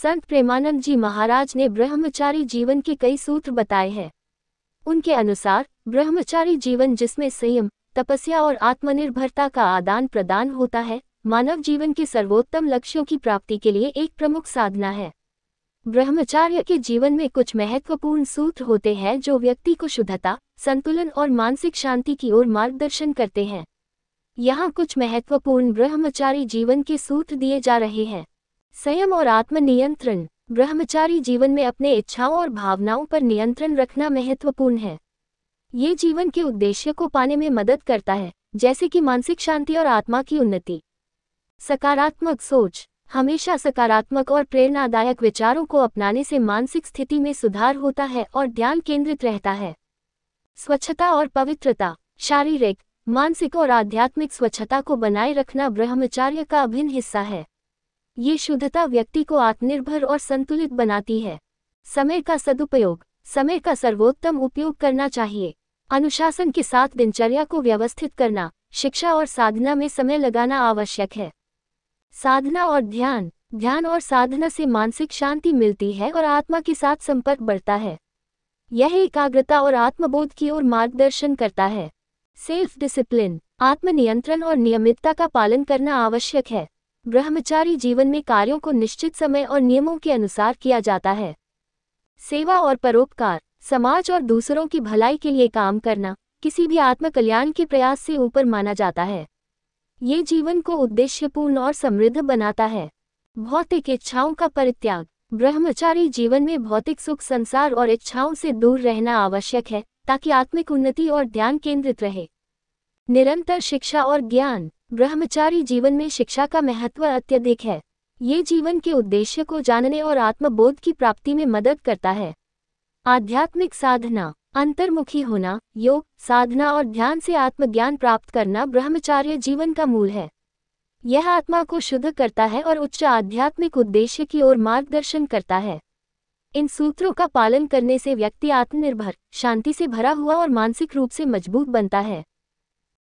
संत प्रेमानंद जी महाराज ने ब्रह्मचारी जीवन के कई सूत्र बताए हैं। उनके अनुसार ब्रह्मचारी जीवन, जिसमें संयम, तपस्या और आत्मनिर्भरता का आदान प्रदान होता है, मानव जीवन के सर्वोत्तम लक्ष्यों की प्राप्ति के लिए एक प्रमुख साधना है। ब्रह्मचार्य के जीवन में कुछ महत्वपूर्ण सूत्र होते हैं जो व्यक्ति को शुद्धता, संतुलन और मानसिक शांति की ओर मार्गदर्शन करते हैं। यहाँ कुछ महत्वपूर्ण ब्रह्मचारी जीवन के सूत्र दिए जा रहे हैं। संयम और आत्मनियंत्रण। ब्रह्मचारी जीवन में अपने इच्छाओं और भावनाओं पर नियंत्रण रखना महत्वपूर्ण है। ये जीवन के उद्देश्य को पाने में मदद करता है, जैसे कि मानसिक शांति और आत्मा की उन्नति। सकारात्मक सोच। हमेशा सकारात्मक और प्रेरणादायक विचारों को अपनाने से मानसिक स्थिति में सुधार होता है और ध्यान केंद्रित रहता है। स्वच्छता और पवित्रता। शारीरिक, मानसिक और आध्यात्मिक स्वच्छता को बनाए रखना ब्रह्मचार्य का अभिन्न हिस्सा है। ये शुद्धता व्यक्ति को आत्मनिर्भर और संतुलित बनाती है। समय का सदुपयोग। समय का सर्वोत्तम उपयोग करना चाहिए। अनुशासन के साथ दिनचर्या को व्यवस्थित करना, शिक्षा और साधना में समय लगाना आवश्यक है। साधना और ध्यान। ध्यान और साधना से मानसिक शांति मिलती है और आत्मा के साथ संपर्क बढ़ता है। यह एकाग्रता और आत्मबोध की ओर मार्गदर्शन करता है। Self discipline. आत्मनियंत्रण और नियमितता का पालन करना आवश्यक है। ब्रह्मचारी जीवन में कार्यों को निश्चित समय और नियमों के अनुसार किया जाता है। सेवा और परोपकार। समाज और दूसरों की भलाई के लिए काम करना किसी भी आत्मकल्याण के प्रयास से ऊपर माना जाता है। ये जीवन को उद्देश्यपूर्ण और समृद्ध बनाता है। भौतिक इच्छाओं का परित्याग। ब्रह्मचारी जीवन में भौतिक सुख, संसार और इच्छाओं से दूर रहना आवश्यक है ताकि आत्मिक उन्नति और ध्यान केंद्रित रहे। निरंतर शिक्षा और ज्ञान। ब्रह्मचारी जीवन में शिक्षा का महत्व अत्यधिक है। ये जीवन के उद्देश्य को जानने और आत्मबोध की प्राप्ति में मदद करता है। आध्यात्मिक साधना। अंतर्मुखी होना, योग, साधना और ध्यान से आत्मज्ञान प्राप्त करना ब्रह्मचार्य जीवन का मूल है। यह आत्मा को शुद्ध करता है और उच्च आध्यात्मिक उद्देश्य की ओर मार्गदर्शन करता है। इन सूत्रों का पालन करने से व्यक्ति आत्मनिर्भर, शांति से भरा हुआ और मानसिक रूप से मजबूत बनता है।